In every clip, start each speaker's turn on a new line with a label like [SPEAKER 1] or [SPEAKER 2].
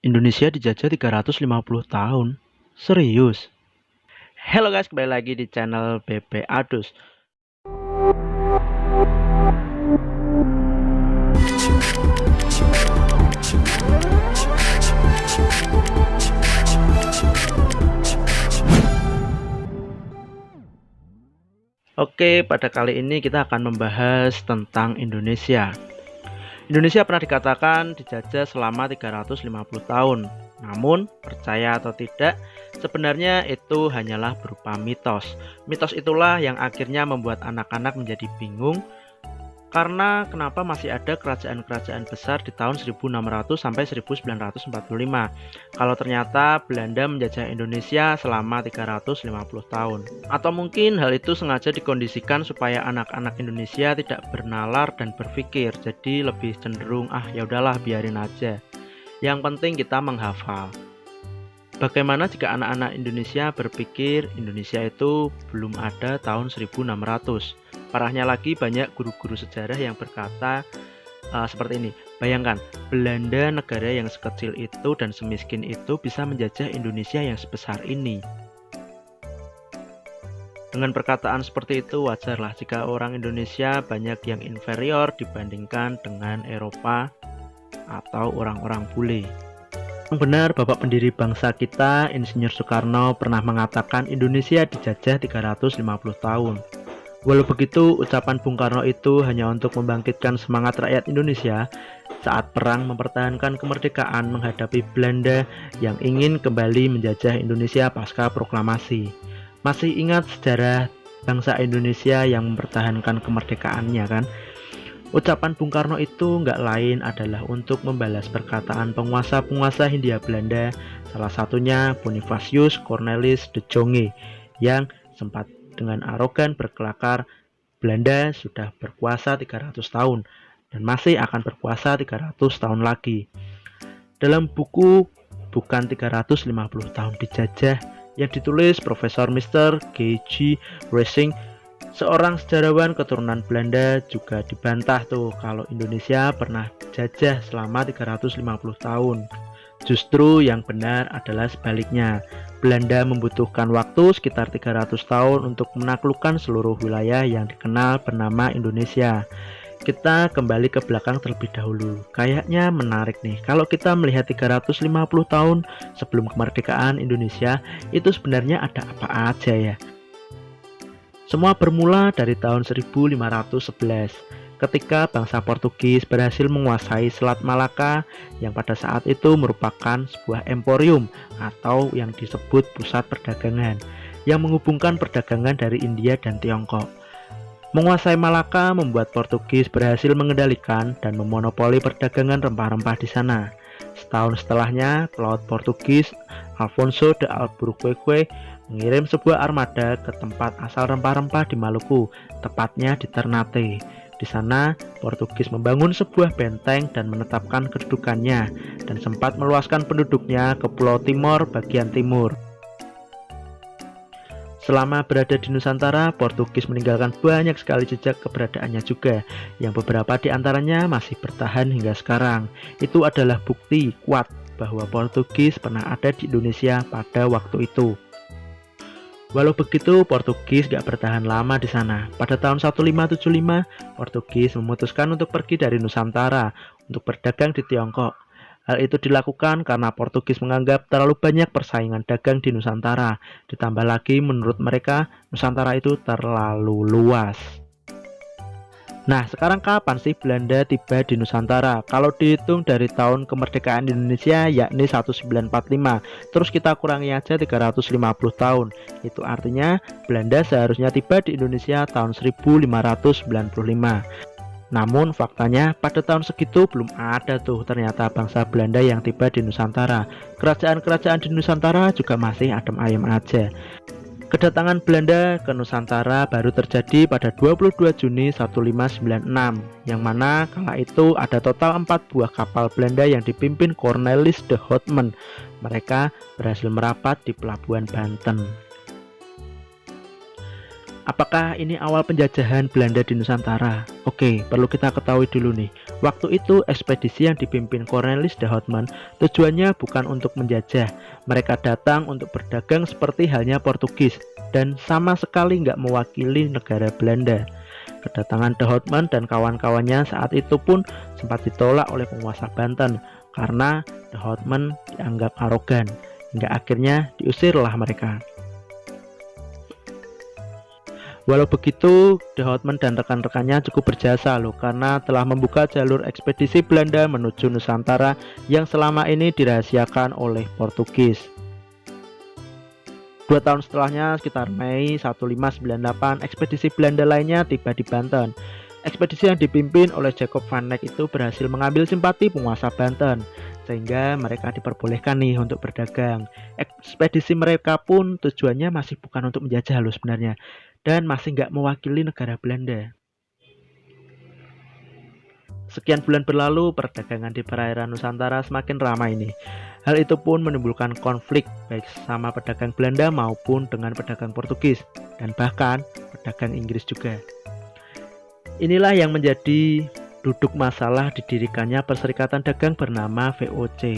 [SPEAKER 1] Indonesia dijajah 350 tahun. Serius? Halo guys, kembali lagi di channel BP Adus. Oke, pada kali ini kita akan membahas tentang Indonesia. Indonesia pernah dikatakan dijajah selama 350 tahun. Namun, percaya atau tidak, sebenarnya itu hanyalah berupa mitos. Mitos itulah yang akhirnya membuat anak-anak menjadi bingung karena kenapa masih ada kerajaan-kerajaan besar di tahun 1600 sampai 1945 kalau ternyata Belanda menjajah Indonesia selama 350 tahun. Atau mungkin hal itu sengaja dikondisikan supaya anak-anak Indonesia tidak bernalar dan berpikir, jadi lebih cenderung ya udahlah biarin aja. Yang penting kita menghafal. Bagaimana jika anak-anak Indonesia berpikir Indonesia itu belum ada tahun 1600? Parahnya lagi, banyak guru-guru sejarah yang berkata seperti ini. Bayangkan, Belanda, negara yang sekecil itu dan semiskin itu, bisa menjajah Indonesia yang sebesar ini. Dengan perkataan seperti itu, wajarlah jika orang Indonesia banyak yang inferior dibandingkan dengan Eropa atau orang-orang bule. Yang benar, Bapak pendiri bangsa kita, Insinyur Soekarno, pernah mengatakan Indonesia dijajah 350 tahun. Walau begitu, ucapan Bung Karno itu hanya untuk membangkitkan semangat rakyat Indonesia saat perang mempertahankan kemerdekaan menghadapi Belanda yang ingin kembali menjajah Indonesia pasca proklamasi. Masih ingat sejarah bangsa Indonesia yang mempertahankan kemerdekaannya kan? Ucapan Bung Karno itu nggak lain adalah untuk membalas perkataan penguasa-penguasa Hindia Belanda, salah satunya Bonifacius Cornelis de Jonge, yang sempat dengan arogan berkelakar, Belanda sudah berkuasa 300 tahun dan masih akan berkuasa 300 tahun lagi. Dalam buku Bukan 350 tahun dijajah yang ditulis Profesor Mr. G.G. Racing, seorang sejarawan keturunan Belanda, juga dibantah tuh kalau Indonesia pernah dijajah selama 350 tahun. Justru yang benar adalah sebaliknya. Belanda membutuhkan waktu sekitar 300 tahun untuk menaklukkan seluruh wilayah yang dikenal bernama Indonesia. Kita kembali ke belakang terlebih dahulu. Kayaknya menarik nih kalau kita melihat 350 tahun sebelum kemerdekaan Indonesia, itu sebenarnya ada apa aja ya. Semua bermula dari tahun 1511. Ketika bangsa Portugis berhasil menguasai Selat Malaka yang pada saat itu merupakan sebuah emporium atau yang disebut pusat perdagangan yang menghubungkan perdagangan dari India dan Tiongkok. Menguasai Malaka membuat Portugis berhasil mengendalikan dan memonopoli perdagangan rempah-rempah di sana. Setahun setelahnya, pelaut Portugis Alfonso de Albuquerque mengirim sebuah armada ke tempat asal rempah-rempah di Maluku, tepatnya di Ternate. Di sana, Portugis membangun sebuah benteng dan menetapkan kedudukannya, dan sempat meluaskan penduduknya ke Pulau Timor bagian timur. Selama berada di Nusantara, Portugis meninggalkan banyak sekali jejak keberadaannya juga, yang beberapa di antaranya masih bertahan hingga sekarang. Itu adalah bukti kuat bahwa Portugis pernah ada di Indonesia pada waktu itu. Walau begitu, Portugis gak bertahan lama di sana. Pada tahun 1575, Portugis memutuskan untuk pergi dari Nusantara untuk berdagang di Tiongkok. Hal itu dilakukan karena Portugis menganggap terlalu banyak persaingan dagang di Nusantara. Ditambah lagi menurut mereka, Nusantara itu terlalu luas. Nah, sekarang kapan sih Belanda tiba di Nusantara? Kalau dihitung dari tahun kemerdekaan Indonesia yakni 1945, terus kita kurangi aja 350 tahun. Itu artinya Belanda seharusnya tiba di Indonesia tahun 1595. Namun faktanya pada tahun segitu belum ada tuh ternyata bangsa Belanda yang tiba di Nusantara. Kerajaan-kerajaan di Nusantara juga masih adem ayem aja. Kedatangan Belanda ke Nusantara baru terjadi pada 22 Juni 1596, yang mana kala itu ada total 4 buah kapal Belanda yang dipimpin Cornelis de Houtman. Mereka berhasil merapat di pelabuhan Banten. Apakah ini awal penjajahan Belanda di Nusantara? Oke, perlu kita ketahui dulu nih, Waktu itu ekspedisi yang dipimpin Cornelis de Houtman tujuannya bukan untuk menjajah. Mereka datang untuk berdagang seperti halnya Portugis dan sama sekali nggak mewakili negara Belanda. Kedatangan de Houtman dan kawan-kawannya saat itu pun sempat ditolak oleh penguasa Banten karena de Houtman dianggap arogan, hingga akhirnya diusirlah mereka. Walau begitu, de Houtman dan rekan-rekannya cukup berjasa loh, karena telah membuka jalur ekspedisi Belanda menuju Nusantara yang selama ini dirahasiakan oleh Portugis. 2 tahun setelahnya, sekitar Mei 1598, ekspedisi Belanda lainnya tiba di Banten. Ekspedisi yang dipimpin oleh Jacob van Eyck itu berhasil mengambil simpati penguasa Banten, sehingga mereka diperbolehkan nih untuk berdagang. Ekspedisi mereka pun tujuannya masih bukan untuk menjajah loh sebenarnya, dan masih nggak mewakili negara Belanda. Sekian bulan berlalu, perdagangan di perairan Nusantara semakin ramai nih. Hal itu pun menimbulkan konflik baik sama pedagang Belanda maupun dengan pedagang Portugis, dan bahkan pedagang Inggris juga. Inilah yang menjadi duduk masalah didirikannya Perserikatan Dagang bernama VOC.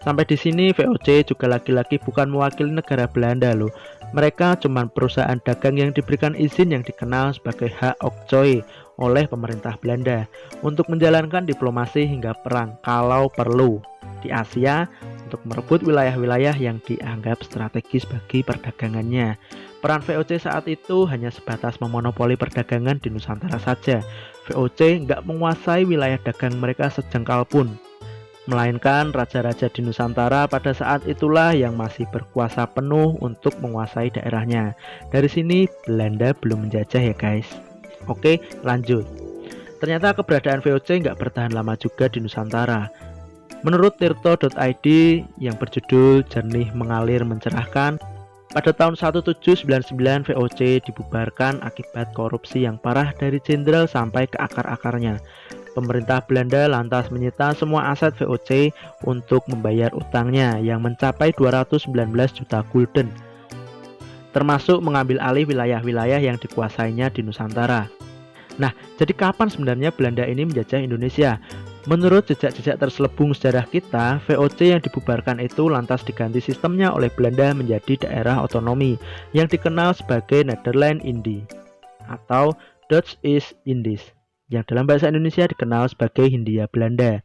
[SPEAKER 1] Sampai di sini VOC juga lagi-lagi bukan mewakili negara Belanda loh. Mereka cuma perusahaan dagang yang diberikan izin yang dikenal sebagai hak oktrooi oleh pemerintah Belanda untuk menjalankan diplomasi hingga perang kalau perlu di Asia untuk merebut wilayah-wilayah yang dianggap strategis bagi perdagangannya. Peran VOC saat itu hanya sebatas memonopoli perdagangan di Nusantara saja. VOC nggak menguasai wilayah dagang mereka sejengkal pun, melainkan raja-raja di Nusantara pada saat itulah yang masih berkuasa penuh untuk menguasai daerahnya. Dari sini Belanda belum menjajah ya guys. Oke, lanjut. Ternyata keberadaan VOC nggak bertahan lama juga di Nusantara. Menurut tirto.id yang berjudul Jernih Mengalir Mencerahkan, pada tahun 1799 VOC dibubarkan akibat korupsi yang parah dari jenderal sampai ke akar-akarnya. Pemerintah Belanda lantas menyita semua aset VOC untuk membayar utangnya yang mencapai 219 juta gulden, termasuk mengambil alih wilayah-wilayah yang dikuasainya di Nusantara. Nah, jadi kapan sebenarnya Belanda ini menjajah Indonesia? Menurut jejak-jejak terselubung sejarah kita, VOC yang dibubarkan itu lantas diganti sistemnya oleh Belanda menjadi daerah otonomi yang dikenal sebagai Nederland Indie atau Dutch East Indies, yang dalam bahasa Indonesia dikenal sebagai Hindia Belanda.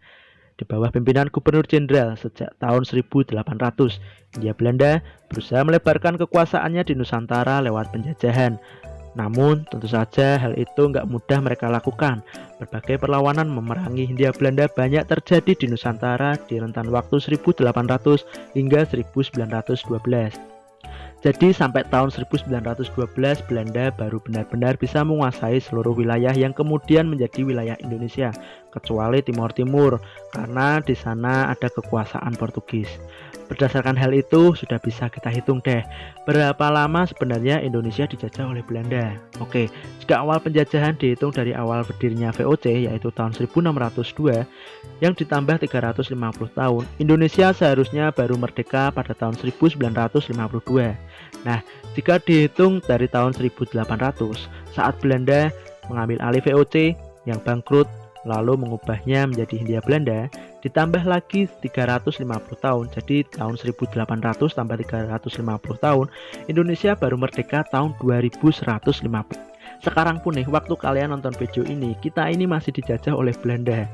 [SPEAKER 1] Di bawah pimpinan Gubernur Jenderal sejak tahun 1800, Hindia Belanda berusaha melebarkan kekuasaannya di Nusantara lewat penjajahan. Namun tentu saja hal itu nggak mudah mereka lakukan. Berbagai perlawanan memerangi Hindia Belanda banyak terjadi di Nusantara di rentan waktu 1800 hingga 1912. Jadi sampai tahun 1912 Belanda baru benar-benar bisa menguasai seluruh wilayah yang kemudian menjadi wilayah Indonesia, kecuali Timur Timur, karena di sana ada kekuasaan Portugis. Berdasarkan hal itu sudah bisa kita hitung deh berapa lama sebenarnya Indonesia dijajah oleh Belanda. Oke, jika awal penjajahan dihitung dari awal berdirinya VOC yaitu tahun 1602 yang ditambah 350 tahun, Indonesia seharusnya baru merdeka pada tahun 1952. Nah, jika dihitung dari tahun 1800 saat Belanda mengambil alih VOC yang bangkrut lalu mengubahnya menjadi Hindia Belanda, ditambah lagi 350 tahun, jadi tahun 1800 tambah 350 tahun, Indonesia baru merdeka tahun 2150. Sekarang pun nih, waktu kalian nonton video ini, kita ini masih dijajah oleh Belanda.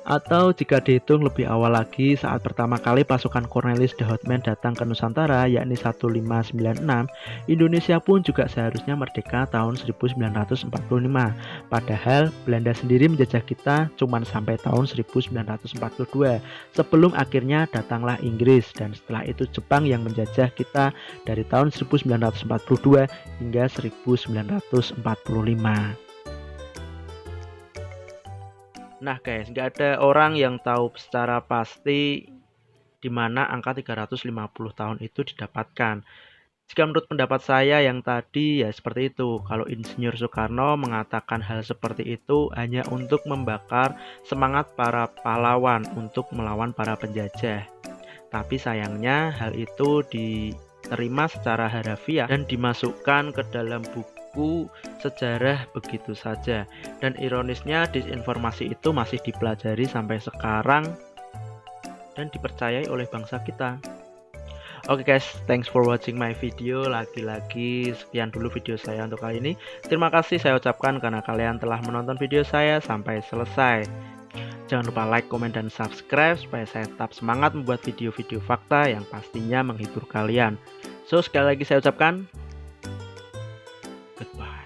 [SPEAKER 1] Atau jika dihitung lebih awal lagi, saat pertama kali pasukan Cornelis de Houtman datang ke Nusantara yakni 1596, Indonesia pun juga seharusnya merdeka tahun 1945. Padahal Belanda sendiri menjajah kita cuma sampai tahun 1942 sebelum akhirnya datanglah Inggris, dan setelah itu Jepang yang menjajah kita dari tahun 1942 hingga 1945. Nah guys, nggak ada orang yang tahu secara pasti di mana angka 350 tahun itu didapatkan. Jika menurut pendapat saya yang tadi ya seperti itu, kalau Insinyur Soekarno mengatakan hal seperti itu hanya untuk membakar semangat para pahlawan untuk melawan para penjajah. Tapi sayangnya hal itu diterima secara harafiah dan dimasukkan ke dalam buku buku sejarah begitu saja. Dan ironisnya disinformasi itu masih dipelajari sampai sekarang dan dipercayai oleh bangsa kita. Oke guys, thanks for watching my video. Lagi-lagi sekian dulu video saya untuk kali ini. Terima kasih saya ucapkan karena kalian telah menonton video saya sampai selesai. Jangan lupa like, komen, dan subscribe supaya saya tetap semangat membuat video-video fakta yang pastinya menghibur kalian. So, sekali lagi saya ucapkan goodbye.